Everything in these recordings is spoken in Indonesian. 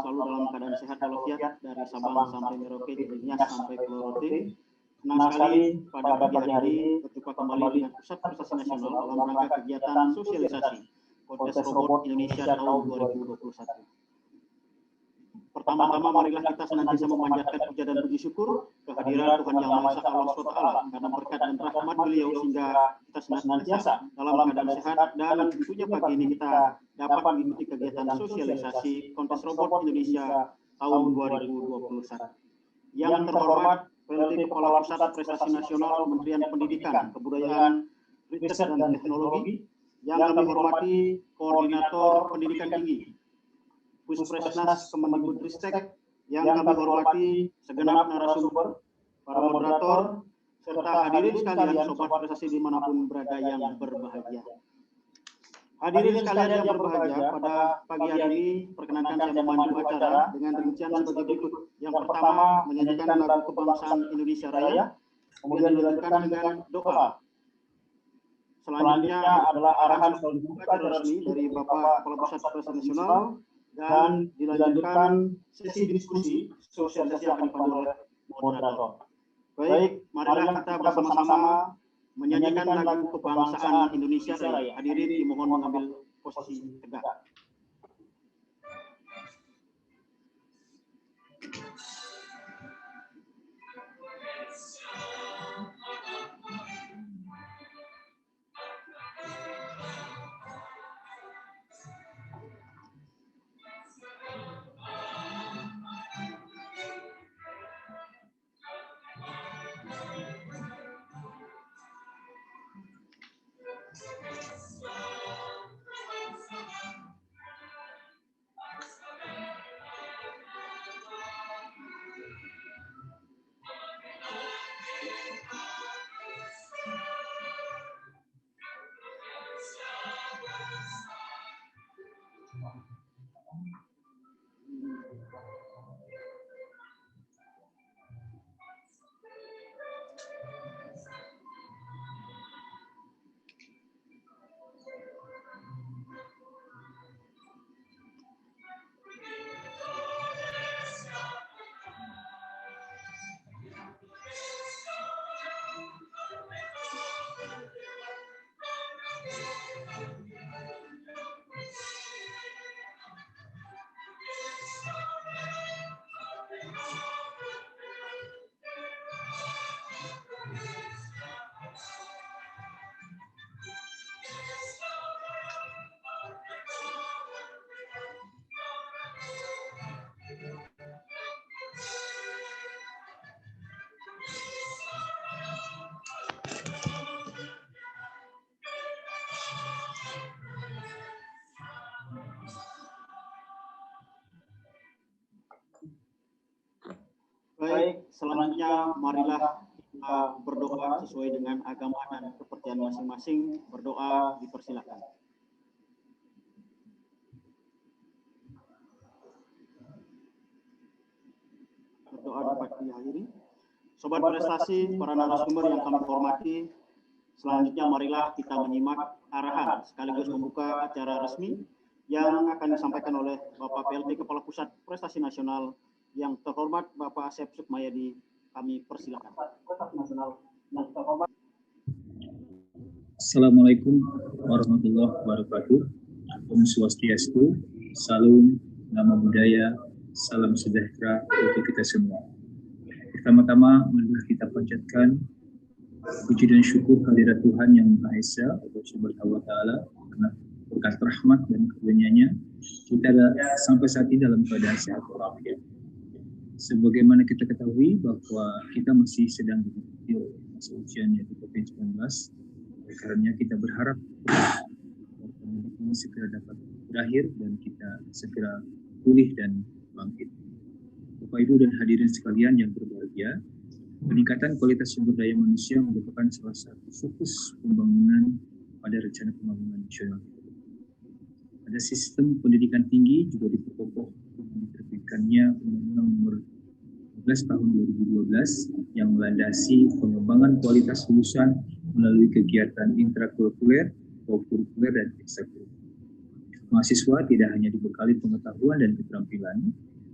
selalu dalam keadaan sehat walafiat dari Sabang sampai Merauke, dari Nias sampai Pulau Rote. Senang sekali pada pagi hari ini berjumpa kembali dengan Pusat Prestasi Nasional dalam rangka kegiatan sosialisasi Kontes Robot Indonesia tahun 2021. Pertama-tama marilah kita senantiasa memanjatkan puja dan puji syukur kehadiran Tuhan Yang Maha Esa Allah SWT karena berkat dan rahmat beliau sehingga kita senantiasa dalam keadaan sehat dan tentunya pagi ini kita dapat mengikuti kegiatan sosialisasi Kontes Robot Indonesia tahun 2021. Yang terhormat PLT Kepala Pusat Prestasi Nasional Kementerian Pendidikan, Kebudayaan, Riset dan Teknologi, yang kami hormati Koordinator Pendidikan Tinggi, Puspresnas Kemendikbudristek, yang kami hormati segenap narasumber, para moderator, serta hadirin sekalian sobat prestasi dimanapun berada yang berbahagia. Hadirin sekalian yang berbahagia, pada pagi hari ini perkenankan saya memandu acara dengan rincian sebagai berikut. Yang pertama, menyanyikan lagu kebangsaan Indonesia Raya, kemudian dilanjutkan dengan doa. Selanjutnya adalah arahan acara resmi dari Bapak Kepala Pusat Prestasi Nasional, dan dilanjutkan sesi diskusi sosialisasi yang akan dipandu oleh moderator. Baik, marilah kita bersama-sama menyanyikan lagu kebangsaan Indonesia Raya. Hadirin dimohon mengambil posisi tegak. Baik, selanjutnya marilah kita berdoa sesuai dengan agama dan kepercayaan masing-masing. Berdoa dipersilakan. Berdoa dapat dihadiri. Sobat prestasi, para narasumber yang kami hormati, selanjutnya marilah kita menyimak arahan sekaligus membuka acara resmi yang akan disampaikan oleh Bapak PLT Kepala Pusat Prestasi Nasional yang terhormat Bapak Asep Sukmayadi. Kami persilakan. Assalamualaikum warahmatullahi wabarakatuh. Om Swastiastu, Salam, Nama Budaya, Salam Sejahtera untuk kita semua. Pertama-tama, marilah kita panjatkan puji dan syukur kehadirat Tuhan Yang Maha Esa, Allah Subhanahu wa Ta'ala, karena berkat rahmat dan karunia-Nya kita sampai saat ini dalam keadaan sehat walafiat. Sebagaimana kita ketahui bahwa kita masih sedang diikuti oleh masa ujian yaitu COVID-19, karena kita berharap pandemi ini segera dapat berakhir dan kita segera pulih dan bangkit. Bapak Ibu dan hadirin sekalian yang berbahagia, peningkatan kualitas sumber daya manusia merupakan salah satu fokus pembangunan pada rencana pembangunan nasional. Pada sistem pendidikan tinggi juga diperkokoh diterbitkannya Undang-Undang Nomor 11 Tahun 2012 yang melandasi pengembangan kualitas lulusan melalui kegiatan intrakurikuler, co-kurikuler, dan ekstrakurikuler. Mahasiswa tidak hanya dibekali pengetahuan dan keterampilan,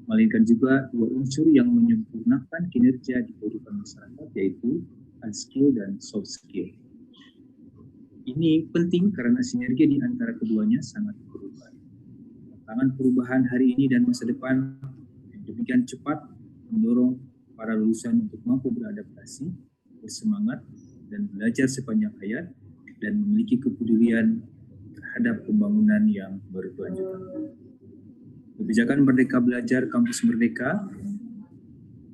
melainkan juga dua unsur yang menyempurnakan kinerja di kehidupan masyarakat, yaitu hard skill dan soft skill. Ini penting karena sinergi di antara keduanya sangat berubah. Tantangan perubahan hari ini dan masa depan yang demikian cepat mendorong para lulusan untuk mampu beradaptasi, bersemangat, dan belajar sepanjang hayat, dan memiliki kepedulian terhadap pembangunan yang berkelanjutan. Kebijakan Merdeka Belajar Kampus Merdeka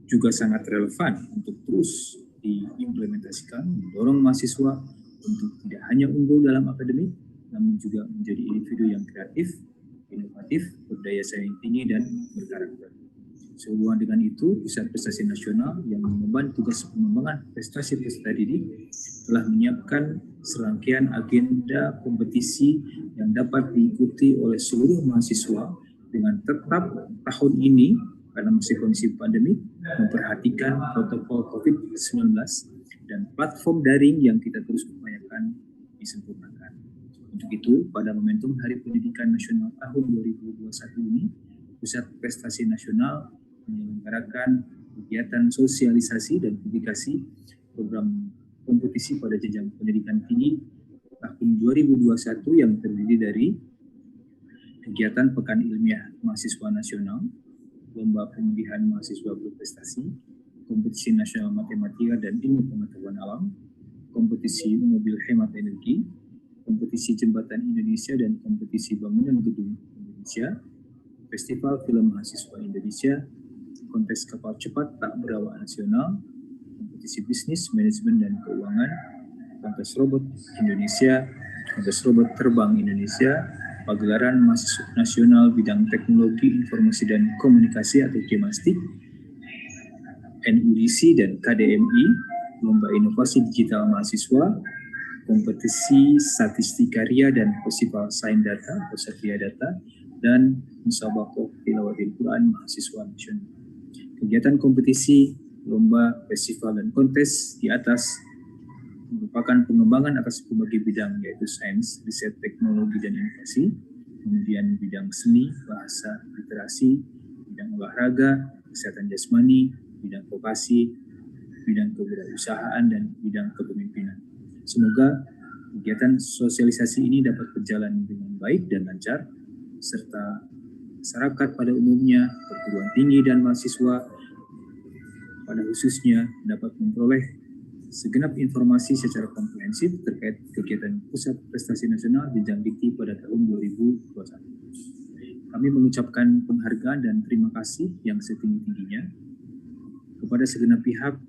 juga sangat relevan untuk terus diimplementasikan, mendorong mahasiswa untuk tidak hanya unggul dalam akademik, namun juga menjadi individu yang kreatif, inovatif, berdaya saing tinggi, dan berkarakter. Sehubungan dengan itu, Pusat Prestasi Nasional yang mengemban tugas pengembangan prestasi peserta didik telah menyiapkan serangkaian agenda kompetisi yang dapat diikuti oleh seluruh mahasiswa dengan tetap tahun ini, karena masih kondisi pandemi, memperhatikan protokol COVID-19 dan platform daring yang kita terus upayakan disempurnakan. Untuk itu, pada momentum Hari Pendidikan Nasional tahun 2021 ini, Pusat Prestasi Nasional menyelenggarakan kegiatan sosialisasi dan publikasi program kompetisi pada jenjang pendidikan tinggi tahun 2021 yang terdiri dari kegiatan Pekan Ilmiah Mahasiswa Nasional, Lomba Pemilihan Mahasiswa Berprestasi, Kompetisi Nasional Matematika dan Ilmu Pengetahuan Alam, Kompetisi Mobil Hemat Energi, Kompetisi Jembatan Indonesia dan Kompetisi Bangunan Gedung Indonesia, Festival Film Mahasiswa Indonesia, Kontes Kapal Cepat Tak Berawak Nasional, Kompetisi Bisnis, Manajemen dan Keuangan, Kontes Robot Indonesia, Kontes Robot Terbang Indonesia, Pagelaran Mahasiswa Nasional Bidang Teknologi Informasi dan Komunikasi atau Kemastik, NUDC dan KDMI, Lomba Inovasi Digital Mahasiswa, Kompetisi Statistik Karya dan Festival Sains Data atau Satria Data, dan Musabaqah Tilawatil Quran Mahasiswa Nasional. Kegiatan kompetisi, lomba, festival, dan kontes di atas merupakan pengembangan atas berbagai bidang, yaitu sains, riset, teknologi, dan inovasi, kemudian bidang seni, bahasa, literasi, bidang olahraga, kesehatan jasmani, bidang vokasi, bidang kewirausahaan, dan bidang kepemimpinan. Semoga kegiatan sosialisasi ini dapat berjalan dengan baik dan lancar, serta masyarakat pada umumnya, perguruan tinggi dan mahasiswa pada khususnya dapat memperoleh segenap informasi secara komprehensif terkait kegiatan Pusat Prestasi Nasional Jenjang Dikti pada tahun 2021. Kami mengucapkan penghargaan dan terima kasih yang setinggi-tingginya kepada segenap pihak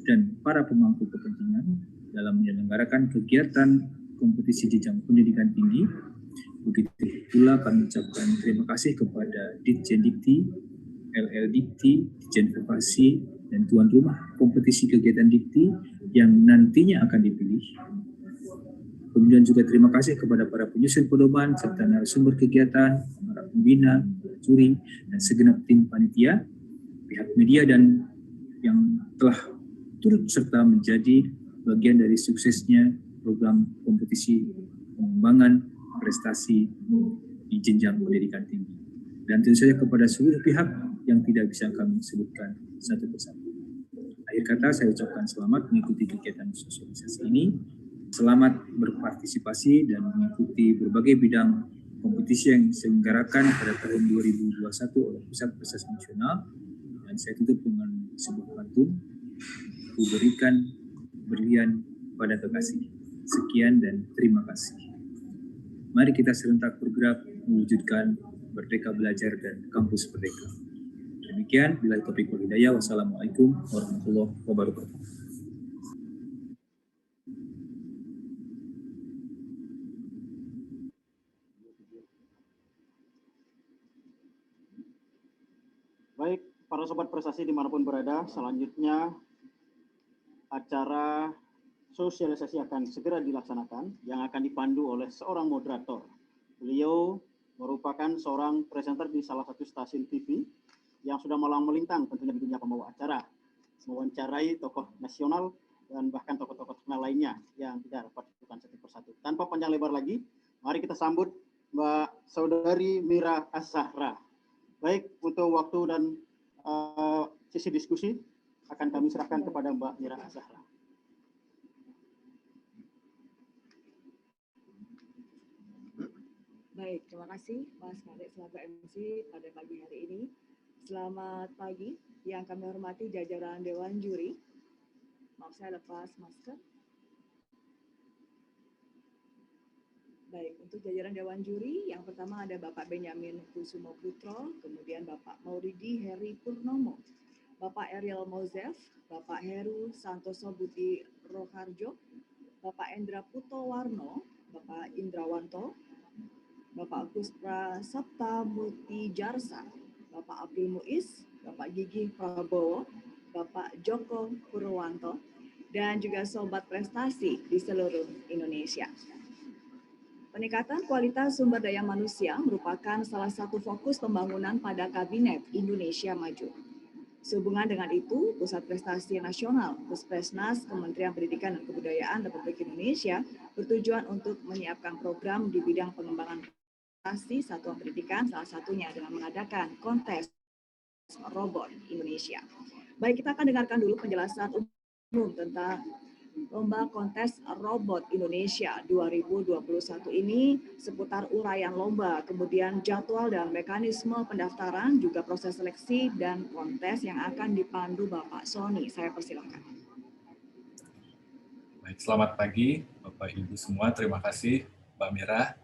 dan para pemangku kepentingan dalam menyelenggarakan kegiatan kompetisi jenjang pendidikan tinggi. Begitu pula kami ucapkan terima kasih kepada Ditjen Dikti, LL Dikti, Ditjen Vokasi, dan tuan rumah kompetisi kegiatan Dikti yang nantinya akan dipilih. Kemudian juga terima kasih kepada para penyusun pedoman serta narasumber kegiatan, para pembina, juri, dan segenap tim panitia, pihak media dan yang telah turut serta menjadi bagian dari suksesnya program kompetisi pengembangan prestasi di jenjang pendidikan tinggi. Dan tentu saja kepada seluruh pihak yang tidak bisa kami sebutkan satu persatu. Akhir kata saya ucapkan selamat mengikuti kegiatan sosialisasi ini, selamat berpartisipasi dan mengikuti berbagai bidang kompetisi yang diselenggarakan pada tahun 2021 oleh Pusat Prestasi Nasional. Dan saya tutup dengan sebuah pantun, ku berikan berlian pada kekasih. Sekian dan terima kasih. Mari kita serentak bergerak mewujudkan Merdeka Belajar dan Kampus Merdeka. Demikian, bila taufiq wal hidayah. Wassalamualaikum warahmatullahi wabarakatuh. Baik, para sobat prestasi dimanapun berada, selanjutnya acara sosialisasi akan segera dilaksanakan yang akan dipandu oleh seorang moderator. Beliau merupakan seorang presenter di salah satu stasiun TV yang sudah malang melintang tentunya di dunia pembawa acara, mewawancarai tokoh nasional dan bahkan tokoh-tokoh terkenal lainnya yang tidak dapat disebutkan satu persatu. Tanpa panjang lebar lagi, mari kita sambut Mbak Saudari Mira As-Zahra. Baik, untuk waktu dan sesi diskusi akan kami serahkan kepada Mbak Mira Zahra. Baik, terima kasih Mas Kadek selaku MC pada pagi hari ini. Selamat pagi yang kami hormati jajaran Dewan Juri. Maaf saya lepas masker. Baik, untuk jajaran Dewan Juri, yang pertama ada Bapak Benyamin Kusumo Putro, kemudian Bapak Mauridi Heri Purnomo, Bapak Ariel Mozef, Bapak Heru Santoso Budi Roharjo, Bapak Endra Putowarno, Bapak Indrawanto, Bapak Agus Prasapta Muti Jarsa, Bapak Abdul Muiz, Bapak Gigi Prabowo, Bapak Joko Purwanto, dan juga Sobat Prestasi di seluruh Indonesia. Peningkatan kualitas sumber daya manusia merupakan salah satu fokus pembangunan pada Kabinet Indonesia Maju. Sehubungan dengan itu, Pusat Prestasi Nasional, Puspresnas, Kementerian Pendidikan dan Kebudayaan Republik Indonesia bertujuan untuk menyiapkan program di bidang pengembangan prestasi satuan pendidikan, salah satunya dengan mengadakan kontes robot Indonesia. Baik, kita akan dengarkan dulu penjelasan umum tentang Lomba Kontes Robot Indonesia 2021 ini seputar uraian lomba, kemudian jadwal dan mekanisme pendaftaran, juga proses seleksi dan kontes yang akan dipandu Bapak Sony. Saya persilakan. Baik, selamat pagi Bapak Ibu semua. Terima kasih Mbak Mira.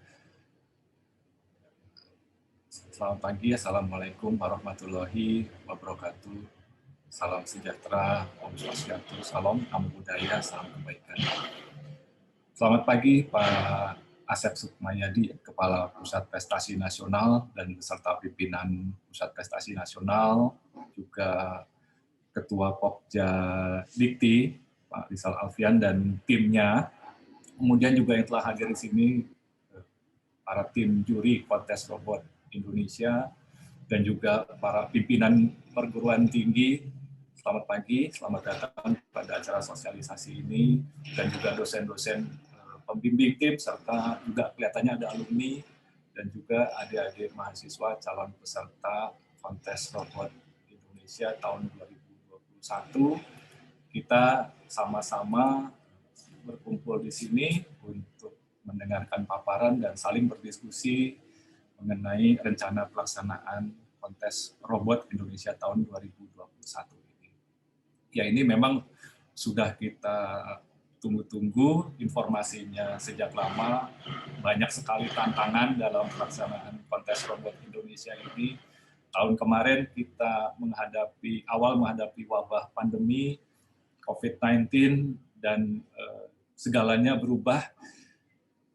Selamat pagi, Assalamualaikum warahmatullahi wabarakatuh. Salam sejahtera, Om Swastiastu, salam namo buddhaya, salam kebaikan. Selamat pagi Pak Asep Sukmayadi, Kepala Pusat Prestasi Nasional dan beserta pimpinan Pusat Prestasi Nasional, juga Ketua Pokja Dikti, Pak Rizal Alfian dan timnya. Kemudian juga yang telah hadir di sini, para tim juri kontes robot Indonesia, dan juga para pimpinan perguruan tinggi. Selamat pagi, selamat datang pada acara sosialisasi ini, dan juga dosen-dosen pembimbing tim, serta juga kelihatannya ada alumni, dan juga adik-adik mahasiswa calon peserta kontes robot Indonesia tahun 2021. Kita sama-sama berkumpul di sini untuk mendengarkan paparan dan saling berdiskusi mengenai rencana pelaksanaan kontes robot Indonesia tahun 2021 ini. Ya, ini memang sudah kita tunggu-tunggu, informasinya sejak lama, banyak sekali tantangan dalam pelaksanaan kontes robot Indonesia ini. Tahun kemarin kita menghadapi wabah pandemi COVID-19 dan segalanya berubah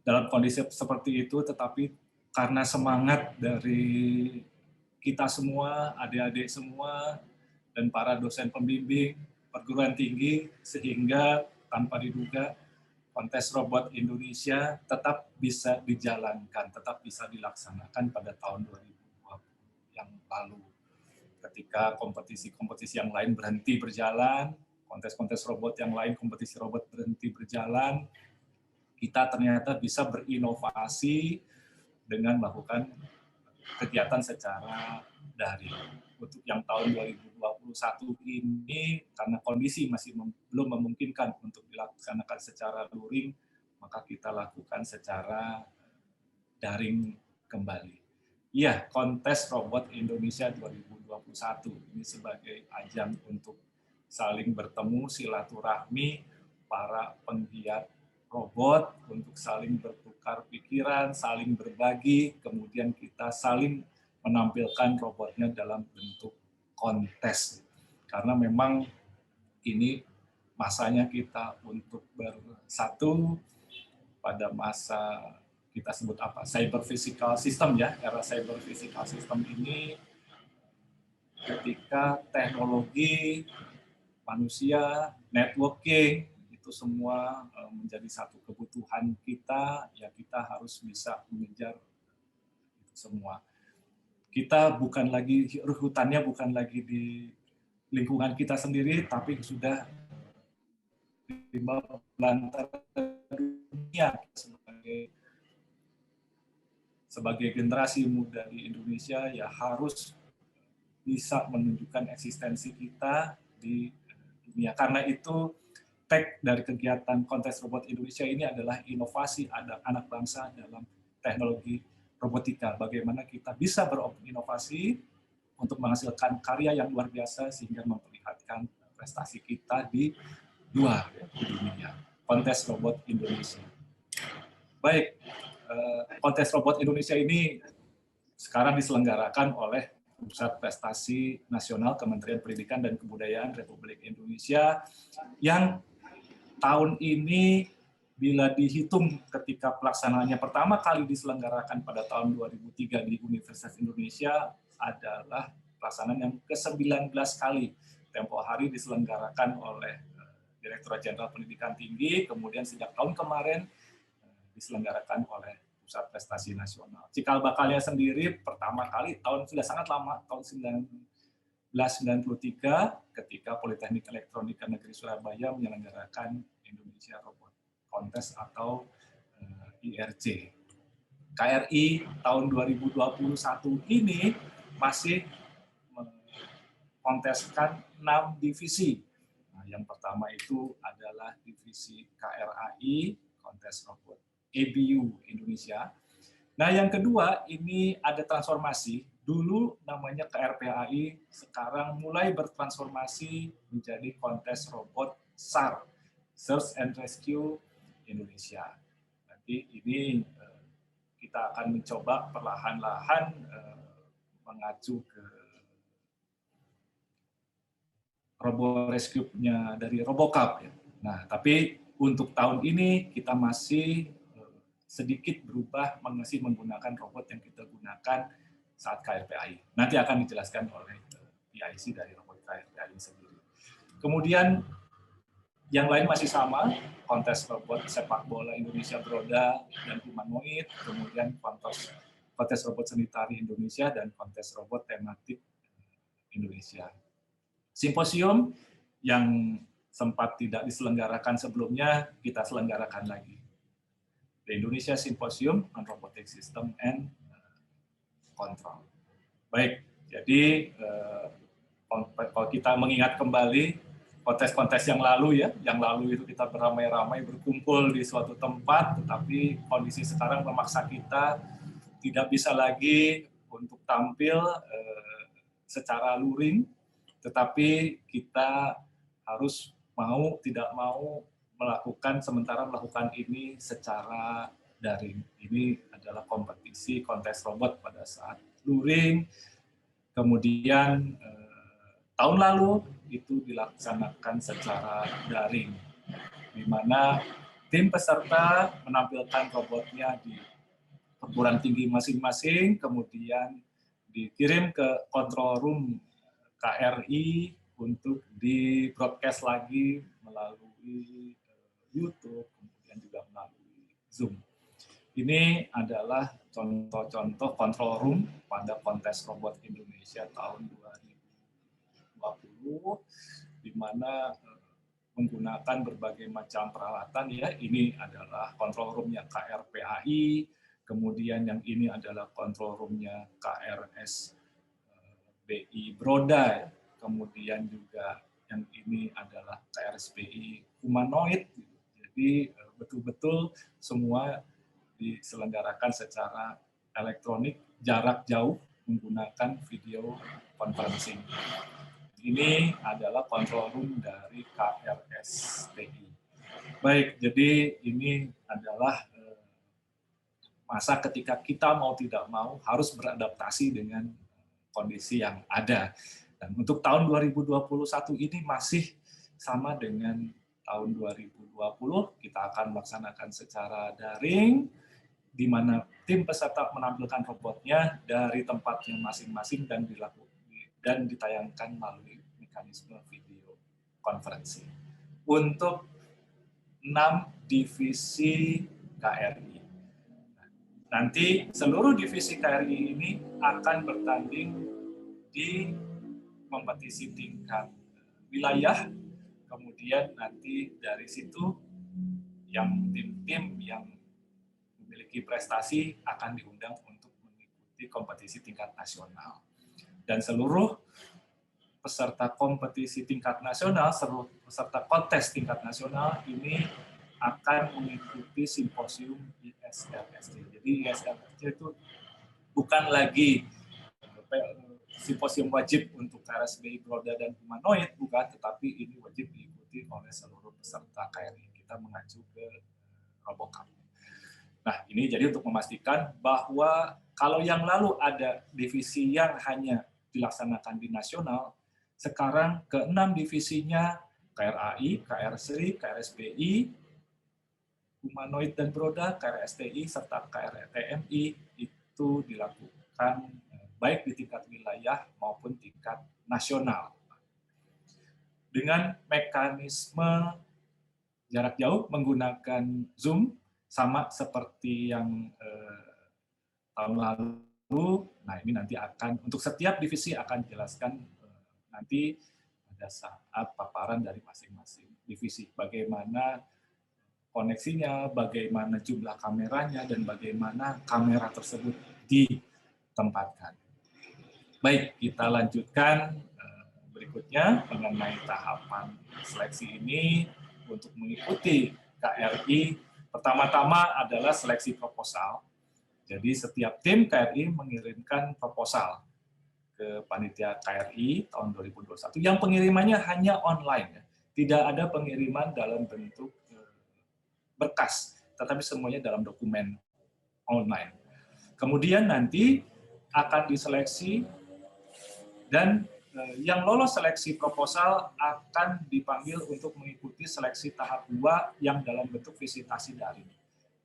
dalam kondisi seperti itu, tetapi karena semangat dari kita semua, adik-adik semua, dan para dosen pembimbing perguruan tinggi, sehingga tanpa diduga kontes robot Indonesia tetap bisa dijalankan, tetap bisa dilaksanakan pada tahun 2020 yang lalu. Ketika kompetisi-kompetisi yang lain berhenti berjalan, kontes-kontes robot yang lain, kompetisi robot berhenti berjalan, kita ternyata bisa berinovasi dengan melakukan kegiatan secara daring. Untuk yang tahun 2021 ini, karena kondisi masih belum memungkinkan untuk dilaksanakan secara luring, maka kita lakukan secara daring kembali. Iya, kontes robot Indonesia 2021 ini sebagai ajang untuk saling bertemu, silaturahmi para penggiat robot, untuk saling bertukar pikiran, saling berbagi, kemudian kita saling menampilkan robotnya dalam bentuk kontes. Karena memang ini masanya kita untuk bersatu pada masa kita sebut apa? Cyber physical system ya, era cyber physical system ini ketika teknologi, manusia, networking, itu semua menjadi satu kebutuhan kita, ya kita harus bisa mengejar itu semua. Kita bukan lagi, hutannya bukan lagi di lingkungan kita sendiri, tapi sudah di belantara dunia. Sebagai generasi muda di Indonesia, ya harus bisa menunjukkan eksistensi kita di dunia. Karena itu tag dari kegiatan Kontes Robot Indonesia ini adalah inovasi anak bangsa dalam teknologi robotika. Bagaimana kita bisa berinovasi untuk menghasilkan karya yang luar biasa sehingga memperlihatkan prestasi kita di luar di dunia. Kontes Robot Indonesia. Baik, Kontes Robot Indonesia ini sekarang diselenggarakan oleh Pusat Prestasi Nasional Kementerian Pendidikan dan Kebudayaan Republik Indonesia yang tahun ini bila dihitung ketika pelaksanaannya pertama kali diselenggarakan pada tahun 2003 di Universitas Indonesia adalah pelaksanaan yang ke-19 kali. Tempo hari diselenggarakan oleh Direktorat Jenderal Pendidikan Tinggi, kemudian sejak tahun kemarin diselenggarakan oleh Pusat Prestasi Nasional. Cikal bakalnya sendiri pertama kali sudah sangat lama, tahun 1993 ketika Politeknik Elektronika Negeri Surabaya menyelenggarakan Indonesia Robot Contest atau IRC. KRI tahun 2021 ini masih mengonteskan 6 divisi. Nah, yang pertama itu adalah divisi KRAI, Kontes Robot EBU Indonesia. Nah, yang kedua ini ada transformasi. Dulu namanya KRPAI, sekarang mulai bertransformasi menjadi Kontes Robot SAR, Search and Rescue Indonesia. Nanti ini kita akan mencoba perlahan-lahan mengacu ke robot rescue-nya dari RoboCup. Ya. Nah, tapi untuk tahun ini kita masih sedikit berubah, masih menggunakan robot yang kita gunakan saat KRPAI. Nanti akan dijelaskan oleh PIC dari robot KRPAI sendiri. Kemudian yang lain masih sama, kontes robot sepak bola Indonesia beroda dan humanoid, kemudian kontes robot seni tari Indonesia, dan kontes robot tematik Indonesia. Simposium yang sempat tidak diselenggarakan sebelumnya, kita selenggarakan lagi. The Indonesia Symposium on Robotic System and Control. Baik, jadi kalau kita mengingat kembali kontes-kontes yang lalu ya, yang lalu itu kita beramai-ramai berkumpul di suatu tempat, tetapi kondisi sekarang memaksa kita tidak bisa lagi untuk tampil secara luring, tetapi kita harus tidak mau melakukan ini secara daring. Ini adalah kompetisi kontes robot pada saat luring. Kemudian tahun lalu itu dilaksanakan secara daring, di mana tim peserta menampilkan robotnya di perguruan tinggi masing-masing, kemudian dikirim ke control room KRI untuk di broadcast lagi melalui YouTube, kemudian juga melalui Zoom. Ini adalah contoh-contoh control room pada kontes robot Indonesia tahun 2020, di mana menggunakan berbagai macam peralatan ya. Ini adalah control room-nya KRPAI, kemudian yang ini adalah control room-nya KRSBI Broda, kemudian juga yang ini adalah KRSBI Humanoid. Jadi betul-betul semua diselenggarakan secara elektronik, jarak jauh, menggunakan video conferencing. Ini adalah control room dari KRSBI. Baik, jadi ini adalah masa ketika kita mau tidak mau harus beradaptasi dengan kondisi yang ada. Dan untuk tahun 2021 ini masih sama dengan tahun 2020, kita akan melaksanakan secara daring, di mana tim peserta menampilkan robotnya dari tempatnya masing-masing dan ditayangkan melalui mekanisme video konferensi. Untuk 6 divisi KRI. Nanti seluruh divisi KRI ini akan bertanding di kompetisi tingkat wilayah, kemudian nanti dari situ yang tim-tim yang memiliki prestasi akan diundang untuk mengikuti kompetisi tingkat nasional. dan seluruh peserta kompetisi tingkat nasional, seluruh peserta kontes tingkat nasional ini akan mengikuti simposium ISRSC. Jadi ISRSC itu bukan lagi simposium wajib untuk KRSBI Broda dan humanoid, bukan, tetapi ini wajib diikuti oleh seluruh peserta KRI. Kita mengacu ke Robocap. Nah, ini jadi untuk memastikan bahwa kalau yang lalu ada divisi yang hanya dilaksanakan di nasional, sekarang ke-6 divisinya KRAI, KRSRI, KRSBI, humanoid dan Broda, KRSTI, serta KRTMI itu dilakukan baik di tingkat wilayah maupun tingkat nasional. Dengan mekanisme jarak jauh menggunakan Zoom, sama seperti yang tahun lalu. Nah, ini nanti akan, untuk setiap divisi akan dijelaskan nanti pada saat paparan dari masing-masing divisi. Bagaimana koneksinya, bagaimana jumlah kameranya, dan bagaimana kamera tersebut ditempatkan. Baik, kita lanjutkan berikutnya mengenai tahapan seleksi ini untuk mengikuti KRI. Pertama-tama adalah seleksi proposal. Jadi setiap tim KRI mengirimkan proposal ke panitia KRI tahun 2021 yang pengirimannya hanya online, tidak ada pengiriman dalam bentuk berkas, tetapi semuanya dalam dokumen online. Kemudian nanti akan diseleksi dan yang lolos seleksi proposal akan dipanggil untuk mengikuti seleksi tahap 2 yang dalam bentuk visitasi daring.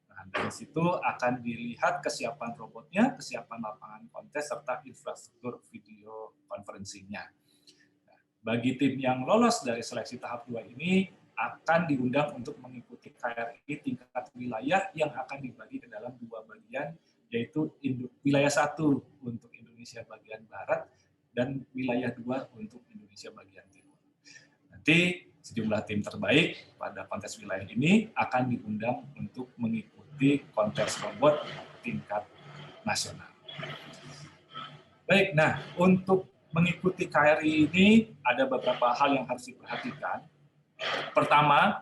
Nah, dari situ akan dilihat kesiapan robotnya, kesiapan lapangan kontes, serta infrastruktur video konferensinya. Nah, bagi tim yang lolos dari seleksi tahap 2 ini akan diundang untuk mengikuti KRI tingkat wilayah yang akan dibagi ke dalam 2 bagian, yaitu wilayah 1 untuk Indonesia bagian Barat dan wilayah 2 untuk Indonesia bagian Timur. Nanti sejumlah tim terbaik pada kontes wilayah ini akan diundang untuk mengikuti kontes robot tingkat nasional. Baik, nah untuk mengikuti KRI ini ada beberapa hal yang harus diperhatikan. Pertama,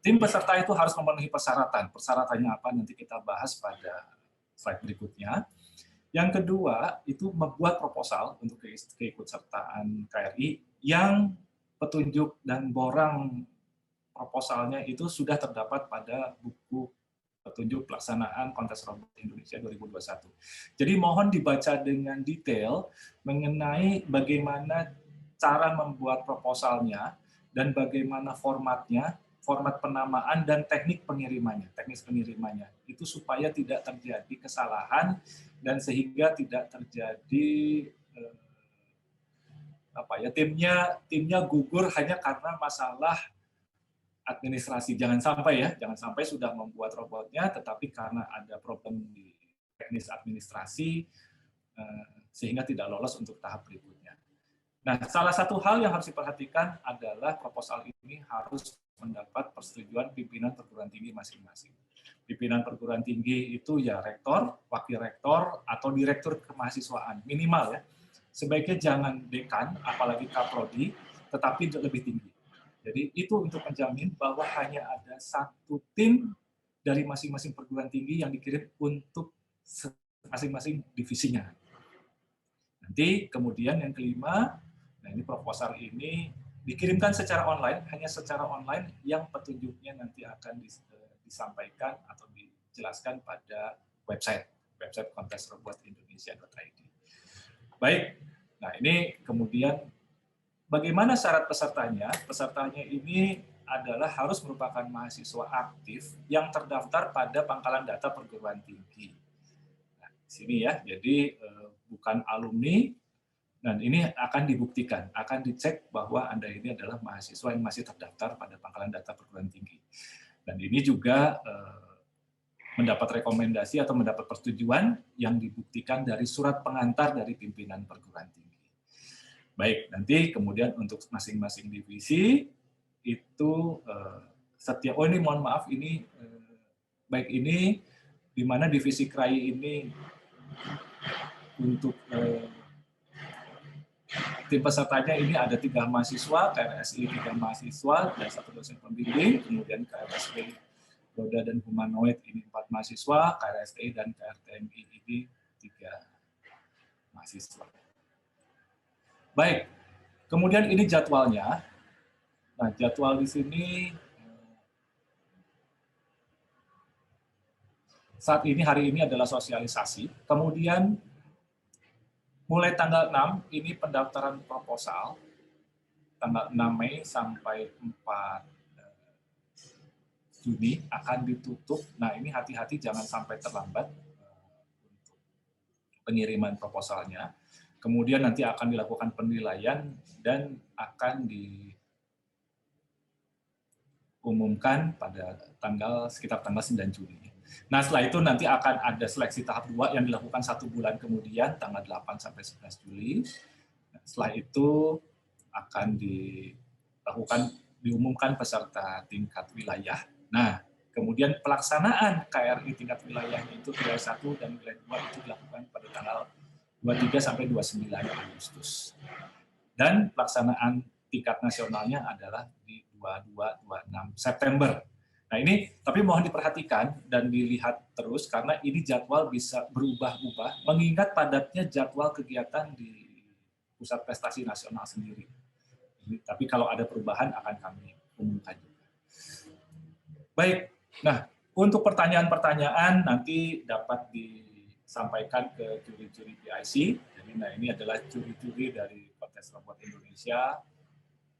tim peserta itu harus memenuhi persyaratan. Persyaratannya apa nanti kita bahas pada slide berikutnya. Yang kedua, itu membuat proposal untuk keikutsertaan KRI yang petunjuk dan borang proposalnya itu sudah terdapat pada buku petunjuk pelaksanaan kontes robot Indonesia 2021. Jadi mohon dibaca dengan detail mengenai bagaimana cara membuat proposalnya dan bagaimana formatnya, format penamaan dan teknik pengirimannya, teknis pengirimannya. Itu supaya tidak terjadi kesalahan dan sehingga tidak terjadi timnya gugur hanya karena masalah administrasi. Jangan sampai sudah membuat robotnya tetapi karena ada problem di teknis administrasi sehingga tidak lolos untuk tahap berikutnya. Nah, salah satu hal yang harus diperhatikan adalah proposal ini harus mendapat persetujuan pimpinan perguruan tinggi masing-masing. Pimpinan perguruan tinggi itu ya rektor, wakil rektor, atau direktur kemahasiswaan, minimal ya. Sebaiknya jangan dekan, apalagi kaprodi, tetapi lebih tinggi. Jadi itu untuk menjamin bahwa hanya ada satu tim dari masing-masing perguruan tinggi yang dikirim untuk masing-masing divisinya. Nanti kemudian yang kelima, nah ini proposal ini dikirimkan secara online, hanya secara online yang petunjuknya nanti akan disampaikan atau dijelaskan pada website kontes robot Indonesia.id. Baik, nah ini kemudian bagaimana syarat pesertanya? Pesertanya ini adalah harus merupakan mahasiswa aktif yang terdaftar pada pangkalan data perguruan tinggi. Nah, di sini ya, jadi bukan alumni, dan ini akan dibuktikan, akan dicek bahwa Anda ini adalah mahasiswa yang masih terdaftar pada pangkalan data perguruan tinggi. Dan ini juga mendapat rekomendasi atau mendapat persetujuan yang dibuktikan dari surat pengantar dari pimpinan perguruan tinggi. Baik, nanti kemudian untuk masing-masing divisi itu setiap, oh ini mohon maaf ini baik ini di mana divisi KRAI ini untuk tim pesertanya ini ada 3 mahasiswa, KRSI 3 mahasiswa, dan 1 dosen pembimbing, kemudian KRSP Roda dan Humanoid ini 4 mahasiswa, KRSTI dan KRTMI ini 3 mahasiswa. Baik, kemudian ini jadwalnya. Nah, jadwal di sini saat ini, hari ini adalah sosialisasi. Kemudian mulai tanggal 6 ini pendaftaran proposal, tanggal 6 Mei sampai 4 Juni akan ditutup. Nah, ini hati-hati jangan sampai terlambat untuk pengiriman proposalnya. Kemudian nanti akan dilakukan penilaian dan akan diumumkan pada sekitar tanggal 9 Juni. Nah, setelah itu nanti akan ada seleksi tahap 2 yang dilakukan 1 bulan kemudian, tanggal 8 sampai 11 Juli. Nah, setelah itu akan diumumkan peserta tingkat wilayah. Nah, kemudian pelaksanaan KRI tingkat wilayahnya itu wilayah 1 dan wilayah 2 itu dilakukan pada tanggal 23 sampai 29 Agustus. Dan pelaksanaan tingkat nasionalnya adalah di 22-26 September. Nah, ini tapi mohon diperhatikan dan dilihat terus karena ini jadwal bisa berubah-ubah mengingat padatnya jadwal kegiatan di Pusat Prestasi Nasional sendiri. Tapi kalau ada perubahan akan kami umumkan juga. Baik, nah untuk pertanyaan-pertanyaan nanti dapat disampaikan ke juri-juri PIC. Jadi nah ini adalah juri-juri dari Kontes Robot Indonesia,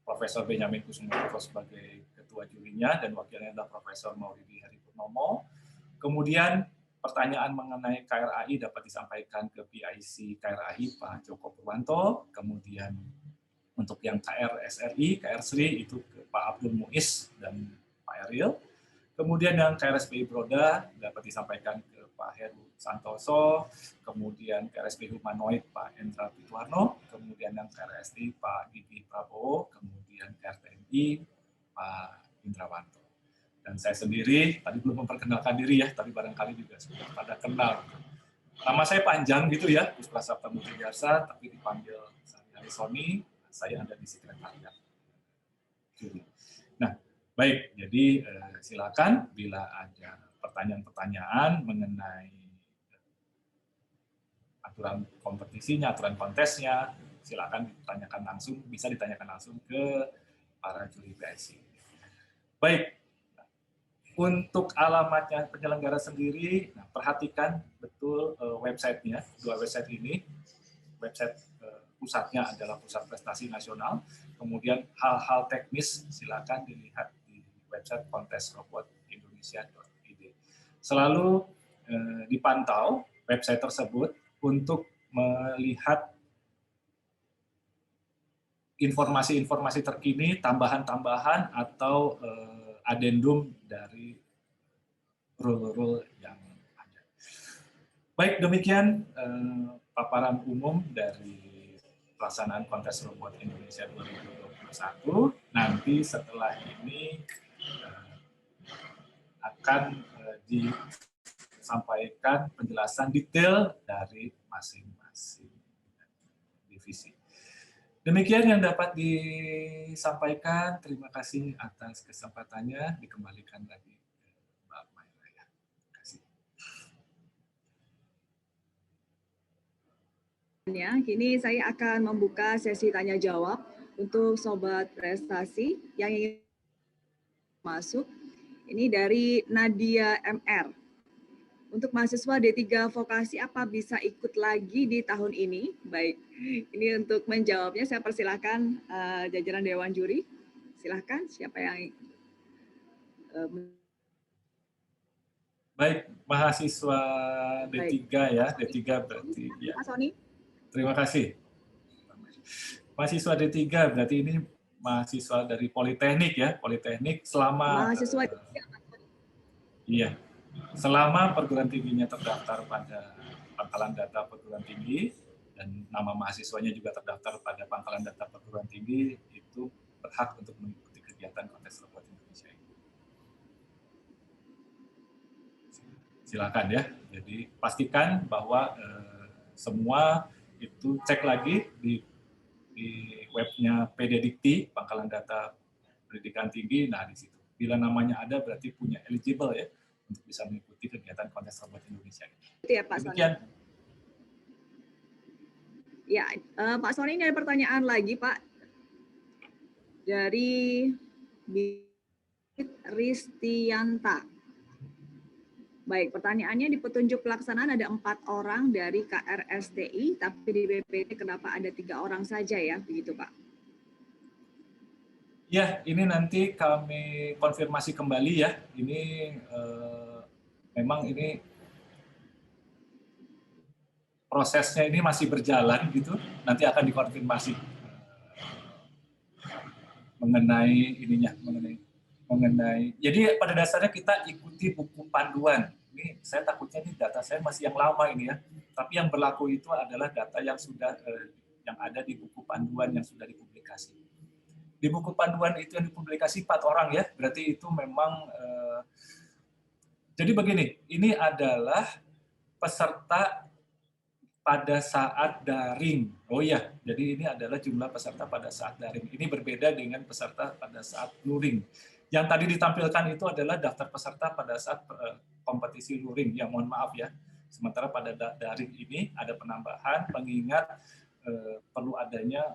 Profesor Benyamin Kusumo Putro sebagai ketua jurinya dan wakilnya adalah Profesor Mauridi Heri Purnomo. Kemudian pertanyaan mengenai KRAI dapat disampaikan ke PIC KRAI Pak Joko Purwanto. Kemudian untuk yang KRSRI, KRSRI itu ke Pak Abdul Muiz dan Pak Eril. Kemudian yang KRSPI Broda dapat disampaikan ke Pak Heru Santoso, kemudian KRSP Humanoid Pak Endra Pituarno, kemudian yang KRSI Pak Gigi Prabowo, kemudian KRTMI Pak Indrawanto. Dan saya sendiri, tadi belum memperkenalkan diri ya, tapi barangkali juga sudah pada kenal. Nama saya panjang gitu ya, Puspa Sabta Mutriasa, tapi dipanggil sehari-hari Sony, saya ada di sekretariat juri. Nah, baik, jadi silakan bila ada pertanyaan-pertanyaan mengenai aturan kompetisinya, aturan kontesnya, silakan ditanyakan langsung, bisa ditanyakan langsung ke para juri PIC. Baik, untuk alamatnya penyelenggara sendiri, nah, perhatikan betul websitenya, 2 website ini. Website pusatnya adalah Pusat Prestasi Nasional, kemudian hal-hal teknis silakan dilihat di website kontesrobot.indonesia.id. Selalu dipantau website tersebut untuk melihat informasi-informasi terkini, tambahan-tambahan atau adendum dari rule-rule yang ada. Baik, demikian paparan umum dari pelaksanaan Kontes Robot Indonesia 2021. Nanti setelah ini akan disampaikan penjelasan detail dari masing-masing divisi. Demikian yang dapat disampaikan. Terima kasih atas kesempatannya. Dikembalikan lagi ke Mbak Maira. Ya. Terima kasih. Kini saya akan membuka sesi tanya jawab untuk sobat prestasi yang ingin masuk. Ini dari Nadia MR. Untuk mahasiswa D3 vokasi apa bisa ikut lagi di tahun ini? Baik, ini untuk menjawabnya saya persilahkan jajaran Dewan Juri. Silahkan siapa yang baik, mahasiswa D3 ya, D3 berarti ya. Mas Sony. Terima kasih. Mahasiswa D3 berarti ini mahasiswa dari Politeknik ya, Politeknik selama mahasiswa iya. Selama perguruan tingginya terdaftar pada Pangkalan Data Perguruan Tinggi dan nama mahasiswanya juga terdaftar pada Pangkalan Data Perguruan Tinggi, itu berhak untuk mengikuti kegiatan Kontes Robot Indonesia ini. Silakan ya. Jadi pastikan bahwa semua itu cek lagi di di webnya PDDikti, Pangkalan Data Pendidikan Tinggi. Nah, di situ. Bila namanya ada berarti punya eligible ya untuk bisa mengikuti kegiatan kontes robot Indonesia. Itu ya Pak Sony. Ya, Pak Sony, ini ada pertanyaan lagi Pak dari Ristianta. Baik, pertanyaannya di petunjuk pelaksanaan ada 4 orang dari KRSTI, tapi di BPT kenapa ada 3 orang saja ya, begitu Pak? Ya, ini nanti kami konfirmasi kembali ya. Ini memang ini prosesnya ini masih berjalan gitu. Nanti akan dikonfirmasi mengenai ininya, mengenai. Jadi pada dasarnya kita ikuti buku panduan. Ini saya takutnya ini data saya masih yang lama ini ya. Tapi yang berlaku itu adalah data yang sudah yang ada di buku panduan yang sudah dipublikasi. Di buku panduan itu yang dipublikasi 4 orang ya. Berarti itu memang jadi begini, ini adalah peserta pada saat daring. Oh ya, jadi ini adalah jumlah peserta pada saat daring. Ini berbeda dengan peserta pada saat luring. Yang tadi ditampilkan itu adalah daftar peserta pada saat kompetisi luring. Ya, mohon maaf ya. Sementara pada daring ini ada penambahan, mengingat perlu adanya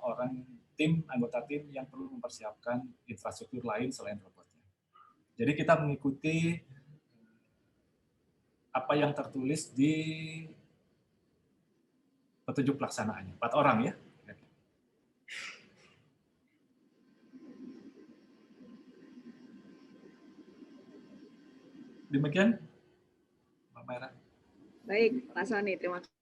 anggota tim yang perlu mempersiapkan infrastruktur lain selain robotnya. Jadi kita mengikuti apa yang tertulis di petunjuk pelaksanaannya. 4 orang ya. Demikian, Mbak Mera. Baik, Pak Sony, terima kasih.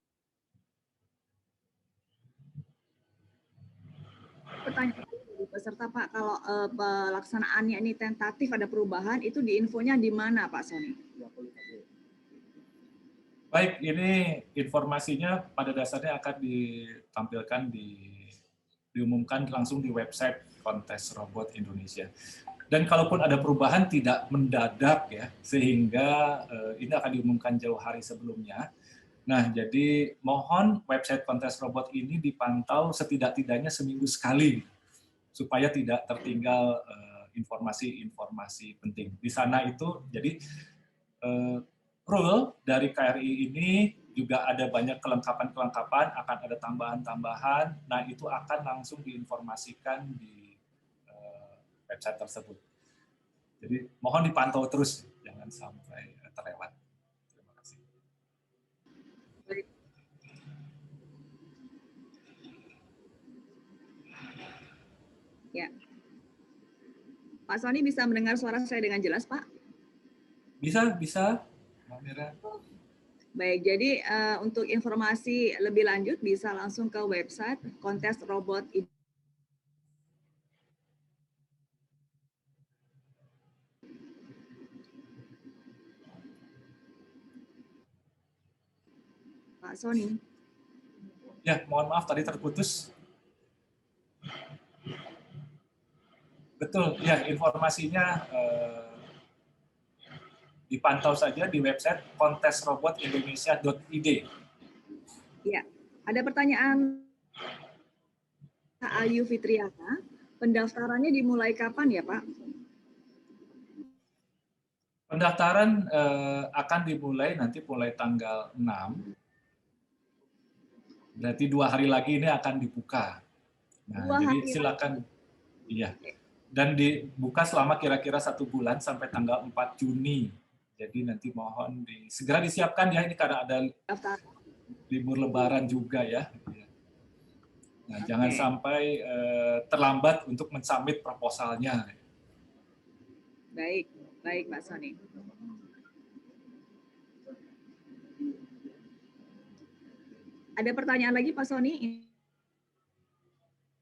Pertanyaan dari peserta Pak, kalau pelaksanaannya ini tentatif ada perubahan, itu di infonya di mana Pak Sony? Baik, ini informasinya pada dasarnya akan ditampilkan diumumkan langsung di website Kontes Robot Indonesia. Dan kalaupun ada perubahan tidak mendadak ya, sehingga ini akan diumumkan jauh hari sebelumnya. Nah, jadi mohon website Kontes Robot ini dipantau setidak-tidaknya seminggu sekali supaya tidak tertinggal informasi-informasi penting. Di sana itu jadi rule dari KRI ini juga ada banyak kelengkapan-kelengkapan, akan ada tambahan-tambahan. Nah, itu akan langsung diinformasikan di website tersebut. Jadi mohon dipantau terus, jangan sampai terlewat. Terima kasih. Baik. Ya. Pak Sony bisa mendengar suara saya dengan jelas, Pak? Bisa, Mbak Mira. Baik, jadi untuk informasi lebih lanjut bisa langsung ke website Kontes Robot Pak Sony. Ya, mohon maaf tadi terputus. Betul, ya informasinya dipantau saja di website kontesrobotindonesia.id. Ya, ada pertanyaan Ayu Fitriana, pendaftarannya dimulai kapan ya Pak? Pendaftaran akan dimulai nanti mulai tanggal 6. Berarti 2 hari lagi ini akan dibuka. Nah, jadi silakan. Iya. Dan dibuka selama kira-kira 1 bulan sampai tanggal 4 Juni. Jadi nanti mohon segera disiapkan ya, ini karena ada libur Lebaran juga ya. Nah, jangan sampai terlambat untuk mensubmit proposalnya. Baik, baik Pak Sony. Ada pertanyaan lagi Pak Sony?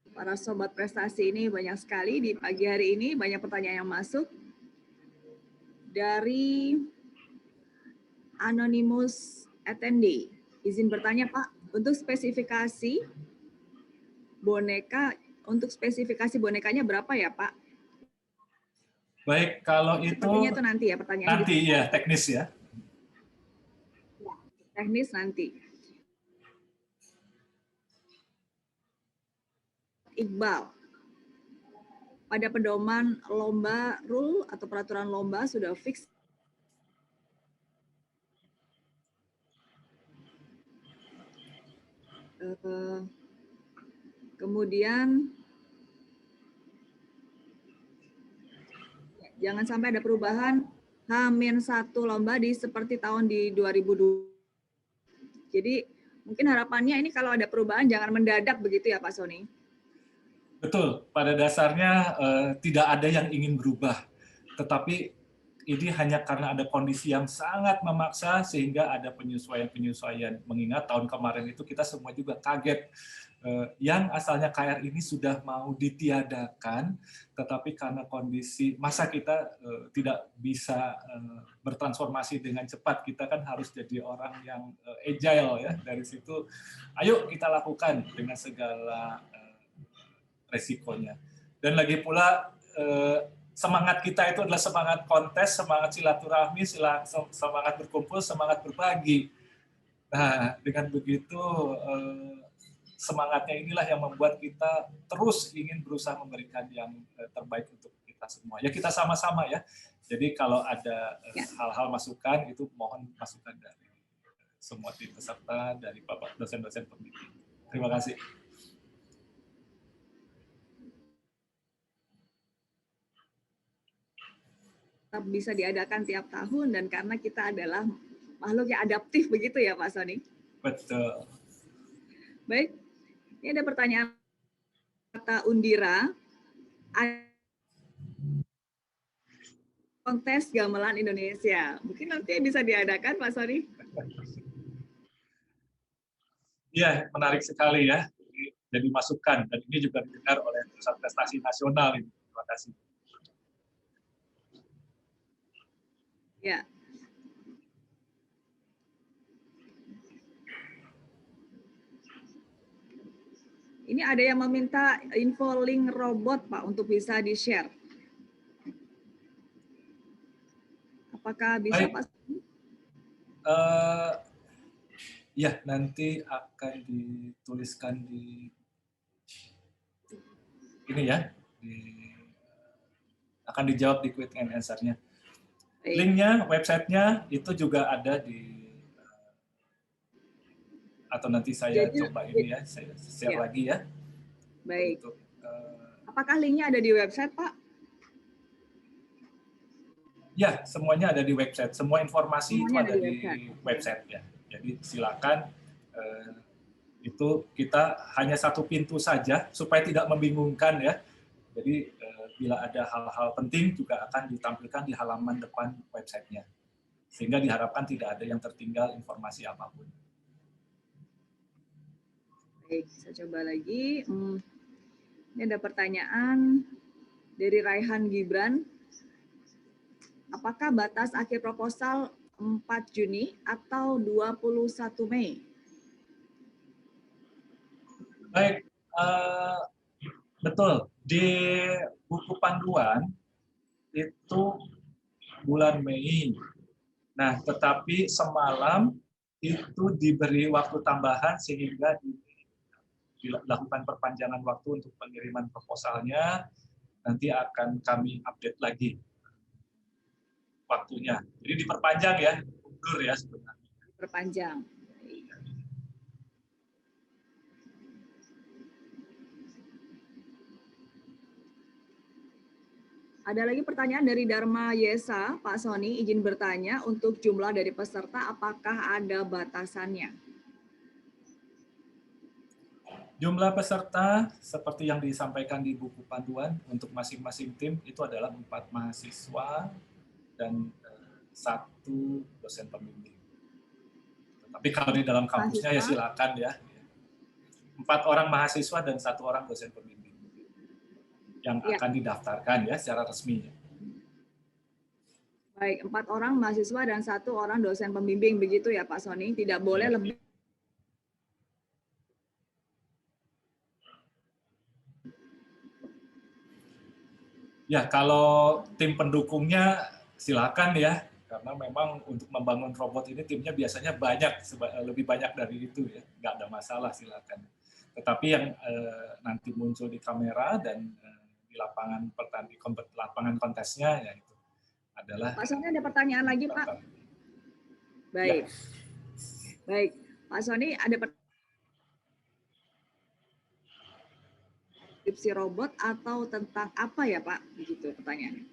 Para sobat prestasi ini banyak sekali di pagi hari ini, banyak pertanyaan yang masuk. Dari Anonymous Attendee, izin bertanya Pak, untuk spesifikasi bonekanya berapa ya Pak? Baik, kalau sepertinya itu nanti ya pertanyaannya. Nanti ya, teknis ya. Teknis nanti. Iqbal. Pada pedoman lomba rule atau peraturan lomba sudah fix kemudian jangan sampai ada perubahan H-1 lomba seperti tahun di 2002. Jadi mungkin harapannya ini kalau ada perubahan jangan mendadak begitu ya Pak Sony? Betul, pada dasarnya tidak ada yang ingin berubah, tetapi ini hanya karena ada kondisi yang sangat memaksa sehingga ada penyesuaian-penyesuaian. Mengingat tahun kemarin itu kita semua juga kaget. Yang asalnya KR ini sudah mau ditiadakan, tetapi karena kondisi masa kita tidak bisa bertransformasi dengan cepat, kita kan harus jadi orang yang agile ya. Dari situ, ayo kita lakukan dengan segala resikonya. Dan lagi pula semangat kita itu adalah semangat kontes, semangat silaturahmi, semangat berkumpul, semangat berbagi. Nah, dengan begitu semangatnya inilah yang membuat kita terus ingin berusaha memberikan yang terbaik untuk kita semua. Ya kita sama-sama ya. Jadi kalau ada hal-hal masukan itu mohon masukan dari semua tim peserta, dari Bapak dosen-dosen pembimbing. Terima kasih. Bisa diadakan tiap tahun dan karena kita adalah makhluk yang adaptif begitu ya Pak Sony? Betul. Baik, ini ada pertanyaan kata Undira. Kontes gamelan Indonesia, mungkin nanti bisa diadakan Pak Sony? Iya, menarik sekali ya. Jadi masukan dan ini juga didengar oleh Pusat Prestasi Nasional. Terima kasih. Ya. Ini ada yang meminta info link robot, Pak, untuk bisa di-share. Apakah bisa, baik. Pak? Ya, nanti akan dituliskan di ini ya, akan dijawab di question and answer-nya. Linknya, websitenya itu juga ada di, atau nanti saya coba ini ya, saya share lagi ya. Baik. Untuk, apakah linknya ada di website, Pak? Ya, semuanya ada di website. Semua informasi itu ada di website ya. Jadi silakan, itu kita hanya satu pintu saja supaya tidak membingungkan ya. Jadi bila ada hal-hal penting juga akan ditampilkan di halaman depan websitenya. Sehingga diharapkan tidak ada yang tertinggal informasi apapun. Baik, saya coba lagi. Ini ada pertanyaan dari Raihan Gibran. Apakah batas akhir proposal 4 Juni atau 21 Mei? Baik, betul. Di buku panduan itu bulan Mei. Nah, tetapi semalam itu diberi waktu tambahan sehingga dilakukan perpanjangan waktu untuk pengiriman proposalnya. Nanti akan kami update lagi waktunya. Jadi diperpanjang ya, mundur ya sebenarnya. Diperpanjang. Ada lagi pertanyaan dari Dharma Yesa, Pak Sony, izin bertanya untuk jumlah dari peserta, apakah ada batasannya? Jumlah peserta seperti yang disampaikan di buku panduan untuk masing-masing tim itu adalah 4 mahasiswa dan 1 dosen pembimbing. Tapi kalau di dalam kampusnya ya silakan ya. 4 orang mahasiswa dan 1 orang dosen pembimbing yang akan didaftarkan ya secara resmi. Baik, 4 orang mahasiswa dan 1 orang dosen pembimbing begitu ya Pak Sony, tidak boleh lebih. Ya, kalau tim pendukungnya silakan ya, karena memang untuk membangun robot ini timnya biasanya banyak, lebih banyak dari itu ya, nggak ada masalah silakan. Tetapi yang nanti muncul di kamera dan di lapangan lapangan kontesnya yaitu adalah. Pak Sony ada pertanyaan lagi, Pak? Baik. Ya. Baik, Pak Sony ada deskripsi robot atau tentang apa ya, Pak? Begitu pertanyaannya.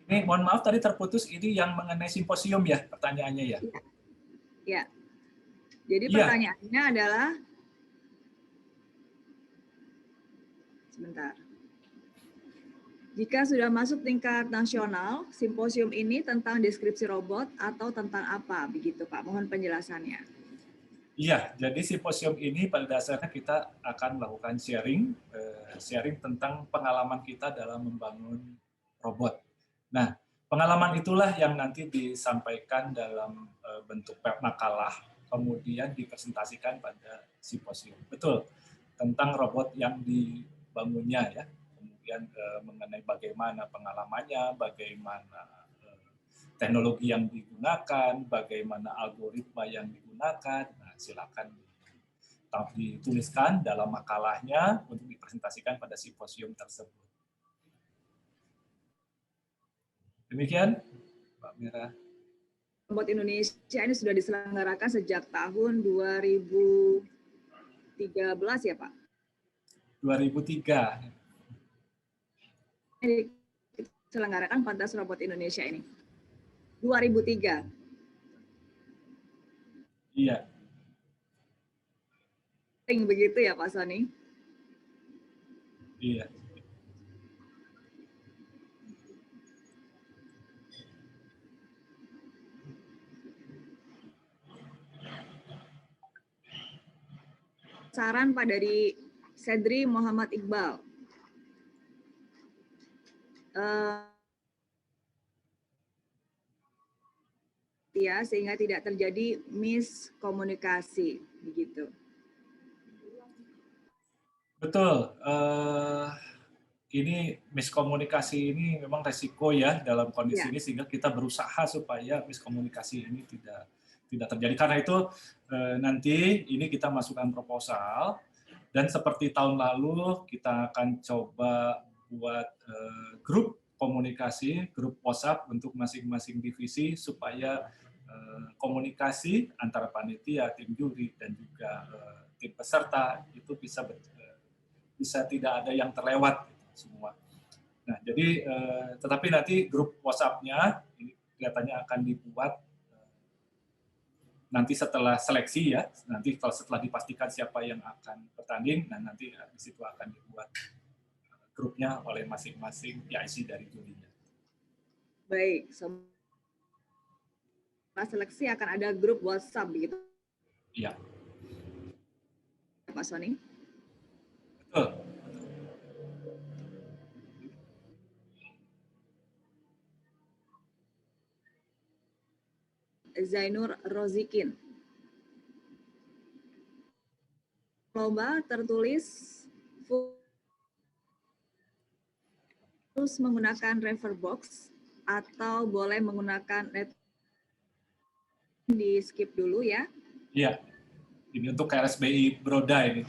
Ini mohon maaf tadi terputus, ini yang mengenai simposium ya pertanyaannya ya? Ya. Jadi pertanyaannya adalah, sebentar. Jika sudah masuk tingkat nasional, simposium ini tentang deskripsi robot atau tentang apa? Begitu Pak, mohon penjelasannya. Iya, jadi simposium ini pada dasarnya kita akan melakukan sharing tentang pengalaman kita dalam membangun robot. Nah, pengalaman itulah yang nanti disampaikan dalam bentuk makalah, kemudian dipresentasikan pada simposium. Betul, tentang robot yang dibangunnya ya. Kemudian mengenai bagaimana pengalamannya, bagaimana teknologi yang digunakan, bagaimana algoritma yang digunakan. Nah, silakan dituliskan dalam makalahnya untuk dipresentasikan pada simposium tersebut. Demikian, Pak Mira. Robot Indonesia ini sudah diselenggarakan sejak tahun 2013 ya, Pak? 2003. Diselenggarakan Pentas Robot Indonesia ini. 2003. Iya. Begitu ya, Pak Sony? Iya. Saran Pak dari Sedri Muhammad Iqbal. Ya, sehingga tidak terjadi miskomunikasi, begitu. Betul. Ini miskomunikasi ini memang resiko ya dalam kondisi ini, sehingga kita berusaha supaya miskomunikasi ini tidak terjadi. Karena itu nanti ini kita masukkan proposal, dan seperti tahun lalu kita akan coba buat grup komunikasi, grup WhatsApp untuk masing-masing divisi supaya komunikasi antara panitia, tim juri, dan juga tim peserta itu bisa tidak ada yang terlewat semua. Nah, jadi tetapi nanti grup WhatsApp-nya ini kelihatannya akan dibuat nanti setelah seleksi ya, nanti setelah dipastikan siapa yang akan bertanding, nah nanti di situ akan dibuat grupnya oleh masing-masing PIC dari jurinya. Baik, setelah seleksi akan ada grup WhatsApp begitu? Iya. Pak Sony? Betul. Zainur Rozikin. Lomba tertulis terus menggunakan refer box atau boleh menggunakan di skip dulu ya. Iya. Ini untuk KRSBI Broda ini.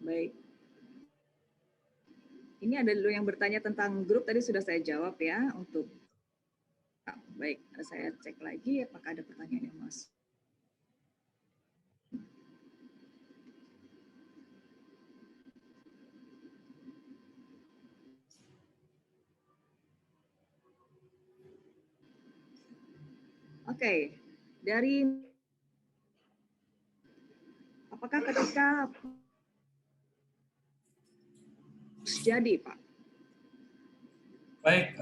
Baik. Ini ada dulu yang bertanya tentang grup, tadi sudah saya jawab ya. Untuk baik, saya cek lagi apakah ada pertanyaan yang masuk. Oke, dari apakah ketika jadi, Pak? Baik,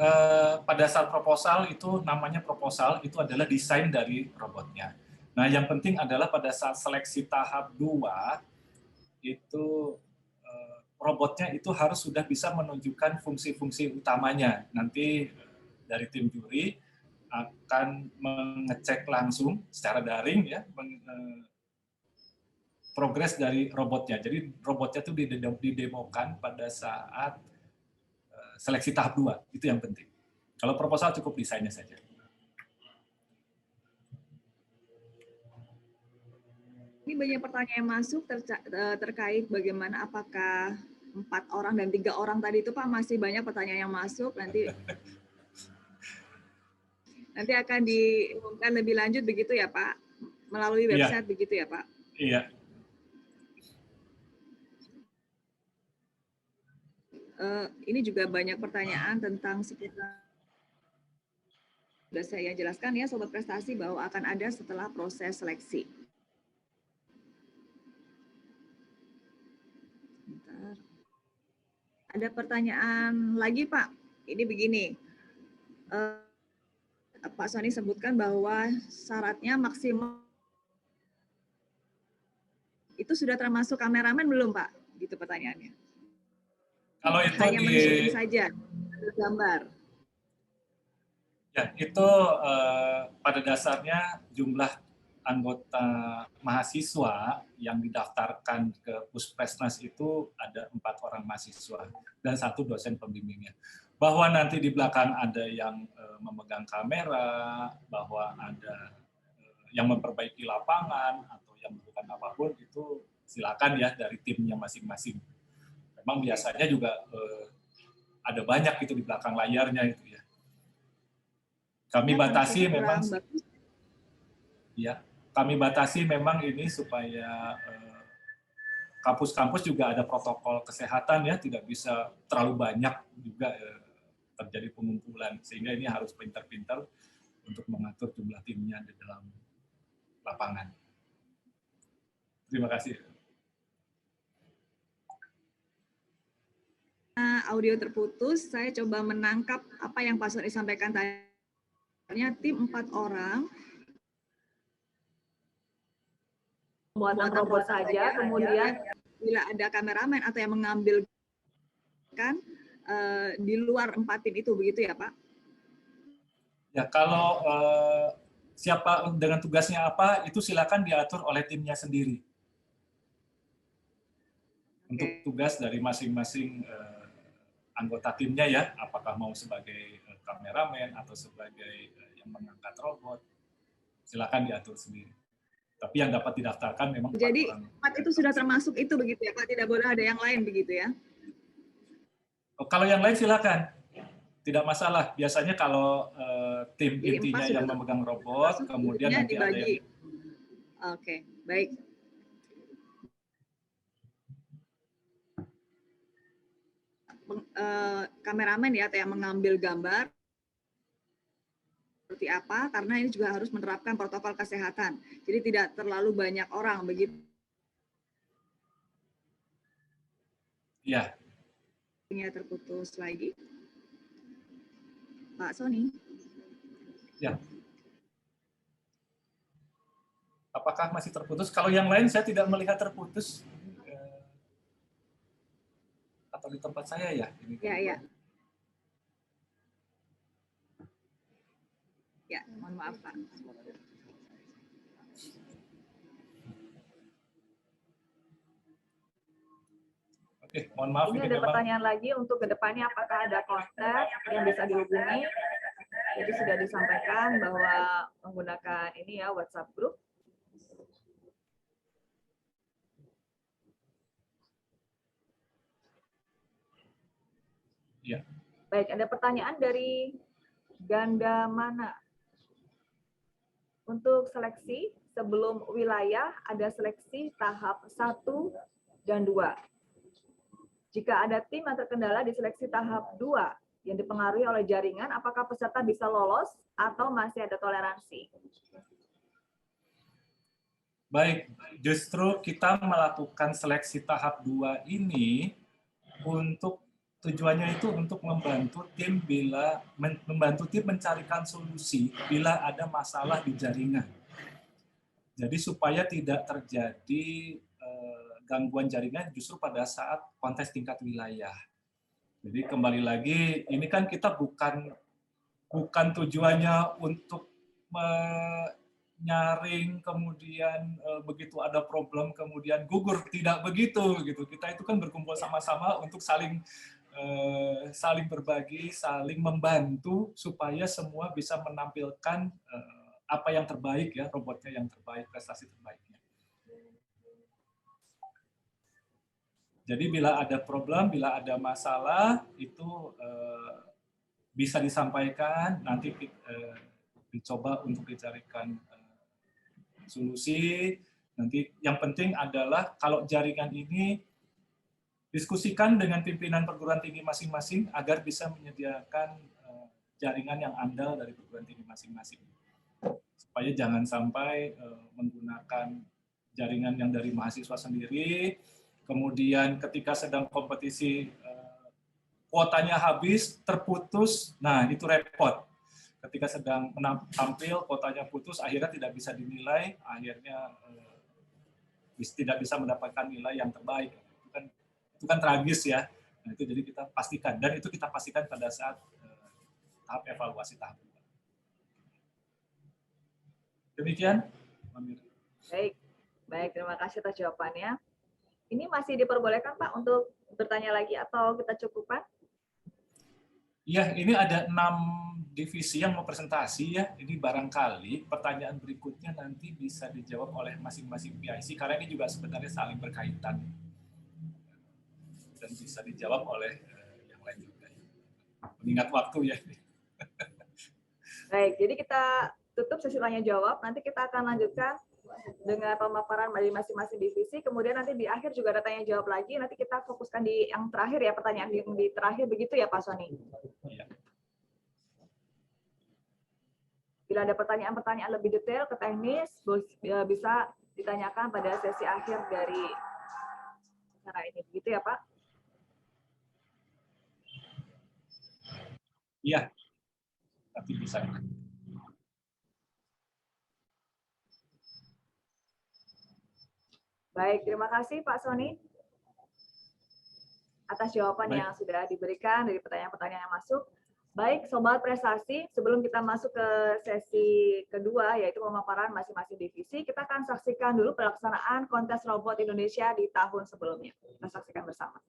pada saat proposal itu namanya proposal, itu adalah desain dari robotnya. Nah, yang penting adalah pada saat seleksi tahap 2, itu robotnya itu harus sudah bisa menunjukkan fungsi-fungsi utamanya. Nanti dari tim juri akan mengecek langsung secara daring ya, progres dari robotnya. Jadi robotnya itu didemokan pada saat seleksi tahap 2, itu yang penting. Kalau proposal cukup desainnya saja. Ini banyak pertanyaan yang masuk terkait bagaimana apakah 4 orang dan 3 orang tadi itu Pak, masih banyak pertanyaan yang masuk, nanti akan diumumkan lebih lanjut begitu ya Pak, melalui website begitu ya Pak? Iya. Ini juga banyak pertanyaan tentang seputar, sudah saya jelaskan ya Sobat Prestasi bahwa akan ada setelah proses seleksi. Bentar. Ada pertanyaan lagi Pak, ini begini, Pak Sony sebutkan bahwa syaratnya maksimal, itu sudah termasuk kameramen belum Pak? Gitu pertanyaannya. Kalau itu hanya men-shooting saja gambar. Ya, itu pada dasarnya jumlah anggota mahasiswa yang didaftarkan ke Puspresnas itu ada 4 orang mahasiswa dan 1 dosen pembimbingnya. Bahwa nanti di belakang ada yang memegang kamera, bahwa ada yang memperbaiki lapangan atau yang melakukan apapun, itu silakan ya dari timnya masing-masing. Memang biasanya juga ada banyak itu di belakang layarnya itu ya. Kami batasi memang, ya, kami batasi memang ini supaya kampus-kampus juga ada protokol kesehatan ya, tidak bisa terlalu banyak juga terjadi pengumpulan, sehingga ini harus pintar-pintar untuk mengatur jumlah timnya di dalam lapangan. Terima kasih. Audio terputus, saya coba menangkap apa yang Pak Sony sampaikan tadi. Tim 4 orang muatan robot saja, kemudian bila ada kameramen atau yang mengambil kan di luar 4 tim itu, begitu ya Pak? Ya, kalau siapa dengan tugasnya apa, itu silakan diatur oleh timnya sendiri. Untuk tugas dari masing-masing anggota timnya ya, apakah mau sebagai kameramen atau sebagai yang mengangkat robot, silakan diatur sendiri. Tapi yang dapat didaftarkan memang 4 jadi orang. 4 itu sudah termasuk itu begitu ya Pak, tidak boleh ada yang lain begitu ya? Oh, kalau yang lain silakan, tidak masalah. Biasanya kalau tim jadi intinya yang memegang robot, kemudian nanti dibagi. ada yang... Oke, baik. Kameramen ya atau yang mengambil gambar seperti apa, karena ini juga harus menerapkan protokol kesehatan, jadi tidak terlalu banyak orang begitu ya. Terputus lagi Pak Sony ya, apakah masih terputus? Kalau yang lain saya tidak melihat terputus. Atau di tempat saya ya? Ya. Ya, mohon maaf Pak. Oke, mohon maaf. Ini ada pertanyaan lagi untuk kedepannya, apakah ada kontak yang bisa dihubungi? Jadi sudah disampaikan bahwa menggunakan ini ya WhatsApp group. Ya. Baik, ada pertanyaan dari Ganda Mana. Untuk seleksi, sebelum wilayah ada seleksi tahap 1 dan 2. Jika ada tim yang terkendala di seleksi tahap 2 yang dipengaruhi oleh jaringan, apakah peserta bisa lolos atau masih ada toleransi? Baik, justru kita melakukan seleksi tahap 2 ini untuk tujuannya itu untuk membantu tim mencarikan solusi bila ada masalah di jaringan. Jadi supaya tidak terjadi gangguan jaringan justru pada saat kontes tingkat wilayah. Jadi kembali lagi, ini kan kita bukan tujuannya untuk menyaring, kemudian begitu ada problem kemudian gugur, tidak begitu gitu. Kita itu kan berkumpul sama-sama untuk saling saling berbagi, saling membantu supaya semua bisa menampilkan apa yang terbaik ya, robotnya yang terbaik, prestasi terbaiknya. Jadi bila ada problem, bila ada masalah, itu bisa disampaikan, nanti dicoba untuk dicarikan solusi. Nanti yang penting adalah kalau jaringan ini diskusikan dengan pimpinan perguruan tinggi masing-masing agar bisa menyediakan jaringan yang andal dari perguruan tinggi masing-masing. Supaya jangan sampai menggunakan jaringan yang dari mahasiswa sendiri, kemudian ketika sedang kompetisi kuotanya habis, terputus, nah itu repot. Ketika sedang tampil, kuotanya putus, akhirnya tidak bisa dinilai, akhirnya tidak bisa mendapatkan nilai yang terbaik. Itu kan tragis ya. Nah, itu jadi kita pastikan, dan itu kita pastikan pada saat tahap evaluasi tahap 2. Demikian, Amir. Baik, terima kasih atas jawabannya. Ini masih diperbolehkan Pak untuk bertanya lagi atau kita cukupkan? Ya, ini ada 6 divisi yang mau presentasi ya. Ini barangkali pertanyaan berikutnya nanti bisa dijawab oleh masing-masing PIC, karena ini juga sebenarnya saling berkaitan. Dan bisa dijawab oleh yang lain juga. Mengingat waktu ya. Baik, jadi kita tutup sesi tanya jawab. Nanti kita akan lanjutkan dengan pemaparan dari masing-masing divisi. Kemudian nanti di akhir juga ada tanya jawab lagi. Nanti kita fokuskan di yang terakhir ya, pertanyaan yang di terakhir, begitu ya Pak Sony? Iya. Bila ada pertanyaan-pertanyaan lebih detail ke teknis, bisa ditanyakan pada sesi akhir dari acara ini, begitu ya Pak? Iya, tapi bisa. Baik, terima kasih Pak Sony atas jawaban yang sudah diberikan dari pertanyaan-pertanyaan yang masuk. Baik, Sobat Prestasi, sebelum kita masuk ke sesi kedua, yaitu pemaparan masing-masing divisi, kita akan saksikan dulu pelaksanaan kontes robot Indonesia di tahun sebelumnya. Kita saksikan bersama.